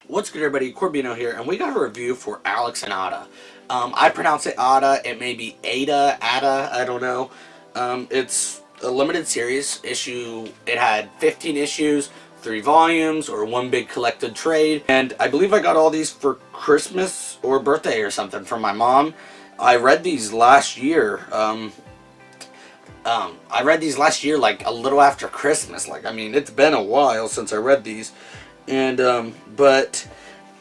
What's good, everybody? Corbino here, and we got a review for Alex and Ada. I pronounce it Ada. It may be Ada, I don't know. It's a limited series issue. It had 15 issues, 3 volumes, or one big collected trade. And I believe I got all these for Christmas or birthday or something from my mom. I read these last year. I read these last year, like a little after Christmas. Like, I mean, it's been a while since I read these. And, but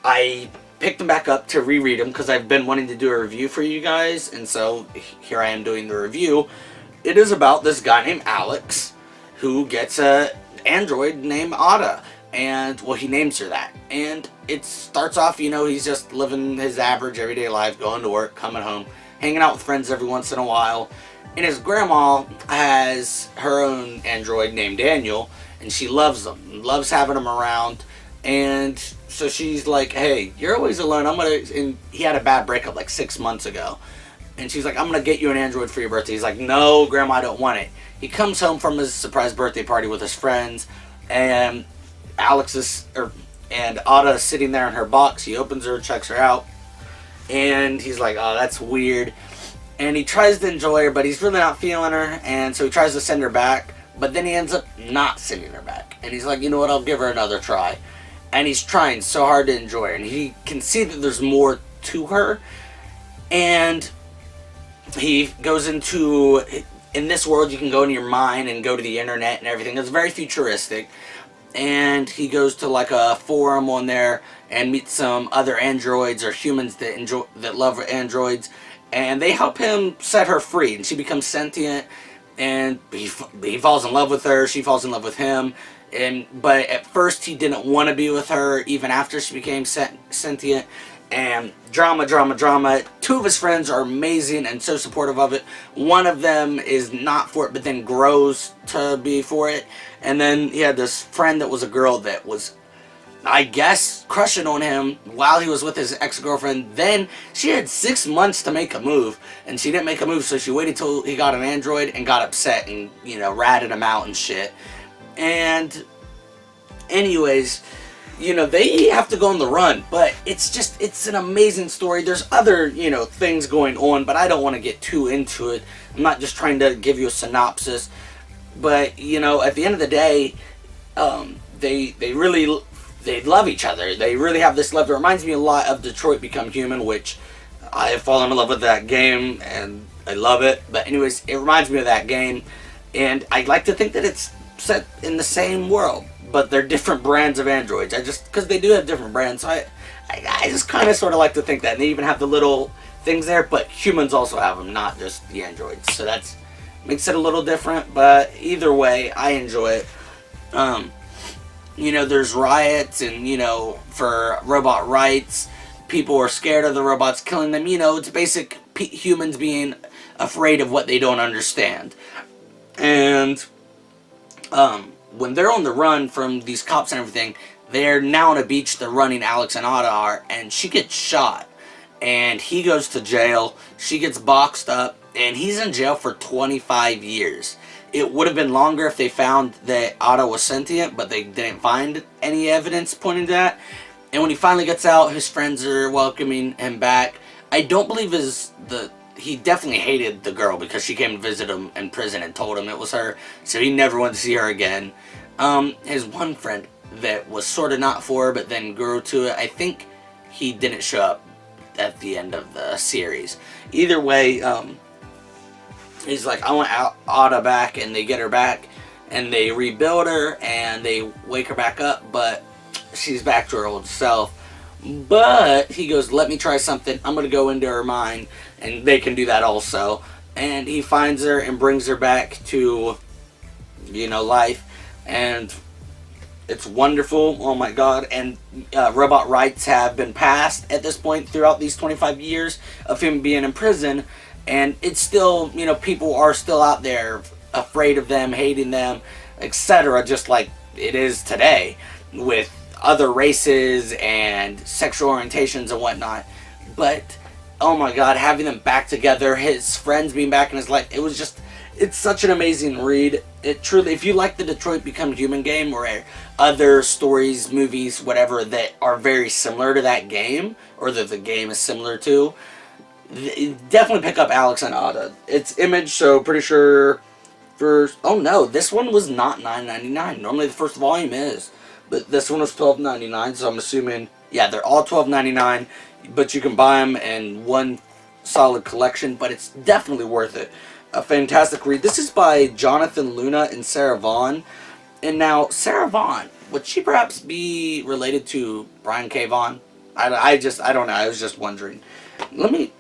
I picked them back up to reread them because I've been wanting to do a review for you guys, and so here I am doing the review. It is about this guy named Alex who gets a android named Ada, and, well, he names her that. And it starts off, you know, he's just living his average everyday life, going to work, coming home, hanging out with friends every once in a while. And his grandma has her own android named Daniel, and she loves him, loves having him around. And so she's like, hey, you're always alone. And he had a bad breakup like 6 months ago. And she's like, I'm going to get you an android for your birthday. He's like, no, Grandma, I don't want it. He comes home from his surprise birthday party with his friends. And and Ada is sitting there in her box. He opens her, checks her out. And he's like, oh, that's weird. And he tries to enjoy her, but he's really not feeling her. And so he tries to send her back. But then he ends up not sending her back. And he's like, you know what, I'll give her another try. And he's trying so hard to enjoy her. And he can see that there's more to her. And he goes into, in this world you can go into your mind and go to the internet and everything. It's very futuristic. And he goes to like a forum on there and meets some other androids or humans that love androids. And they help him set her free. And she becomes sentient. And he falls in love with her. She falls in love with him. But at first he didn't want to be with her, even after she became sentient. And drama. 2 of his friends are amazing and so supportive of it. One of them is not for it, but then grows to be for it. And then he had this friend that was a girl that was, I guess, crushing on him while he was with his ex-girlfriend. Then she had 6 months to make a move, and she didn't make a move, so she waited till he got an android and got upset and, you know, ratted him out and shit. And anyways, you know, they have to go on the run, but it's an amazing story. There's other, you know, things going on, but I don't want to get too into it. I'm not just trying to give you a synopsis, but, you know, at the end of the day, they love each other. They really have this love. It reminds me a lot of Detroit Become Human, which I have fallen in love with that game, and I love it. But anyways, it reminds me of that game, and I like to think that it's set in the same world, but they're different brands of androids. Because they do have different brands, so I just kind of sort of like to think that. And they even have the little things there, but humans also have them, not just the androids. So that's makes it a little different, but either way, I enjoy it. You know, there's riots and, you know, for robot rights. People are scared of the robots killing them. You know, it's basic humans being afraid of what they don't understand. And when they're on the run from these cops and everything, they're now on a beach. They're running, Alex and Ada are, and she gets shot. And he goes to jail. She gets boxed up, and he's in jail for 25 years. It would have been longer if they found that Ada was sentient, but they didn't find any evidence pointing to that. And when he finally gets out, his friends are welcoming him back. I don't believe he definitely hated the girl because she came to visit him in prison and told him it was her, so he never wanted to see her again. His one friend that was sort of not for her, but then grew to it, I think he didn't show up at the end of the series. Either way, he's like, I want Ada back, and they get her back, and they rebuild her, and they wake her back up, but she's back to her old self. But he goes, let me try something. I'm going to go into her mind, and they can do that also. And he finds her and brings her back to, you know, life, and it's wonderful. Oh my god. And robot rights have been passed at this point throughout these 25 years of him being in prison. And it's still, you know, people are still out there afraid of them, hating them, etc. Just like it is today with other races and sexual orientations and whatnot. But, oh my god, having them back together, his friends being back in his life, It's such an amazing read. It truly, if you like the Detroit Become Human game or other stories, movies, whatever that are very similar to that game, or that the game is similar to, definitely pick up Alex and Ada. It's Image, so pretty sure for, oh no, this one was not $9.99. Normally the first volume is, but this one was $12.99. So I'm assuming, yeah, they're all $12.99, but you can buy them in one solid collection. But it's definitely worth it. A fantastic read. This is by Jonathan Luna and Sarah Vaughn. And now Sarah Vaughn, would she perhaps be related to Brian K. Vaughan? I don't know. I was just wondering. Let me.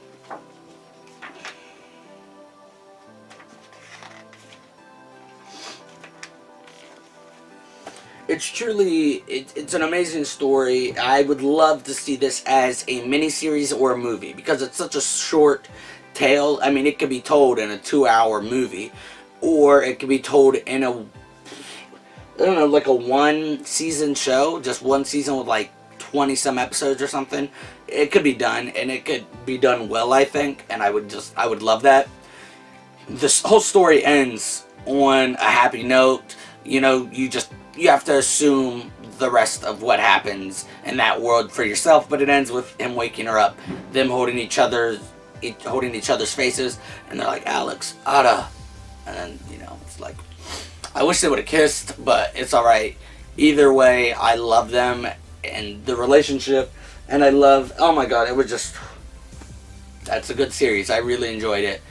It's truly, it's an amazing story. I would love to see this as a miniseries or a movie because it's such a short tale. I mean, it could be told in a 2-hour movie, or it could be told in a, I don't know, like a 1-season show, just one season with like 20 some episodes or something. It could be done, and it could be done well, I think, and I would love that. This whole story ends on a happy note. You know, you have to assume the rest of what happens in that world for yourself, but it ends with him waking her up, them holding each other's faces, and they're like, Alex, Ada, and then, you know, it's like, I wish they would have kissed, but it's alright. Either way, I love them and the relationship, and I love, oh my god, it was just, that's a good series. I really enjoyed it.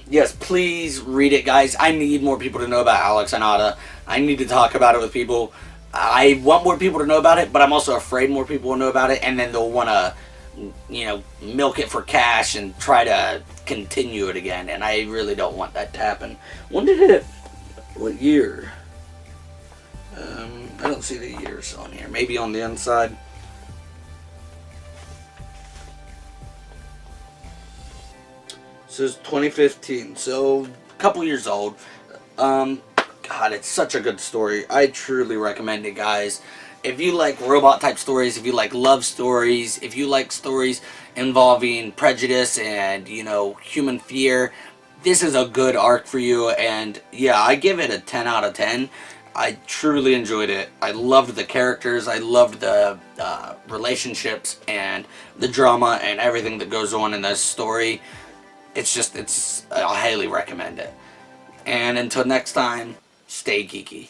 Yes, please read it, guys. I need more people to know about Alex and Ada. I need to talk about it with people. I want more people to know about it, but I'm also afraid more people will know about it, and then they'll want to, you know, milk it for cash and try to continue it again, and I really don't want that to happen. When did it, what year? I don't see the years on here. Maybe on the inside. So it's 2015, so a couple years old. God, it's such a good story. I truly recommend it, guys. If you like robot type stories, if you like love stories, if you like stories involving prejudice and, you know, human fear, this is a good arc for you. And yeah, I give it a 10 out of 10. I truly enjoyed it. I loved the characters. I loved the relationships and the drama and everything that goes on in this story. I highly recommend it. And until next time, stay geeky.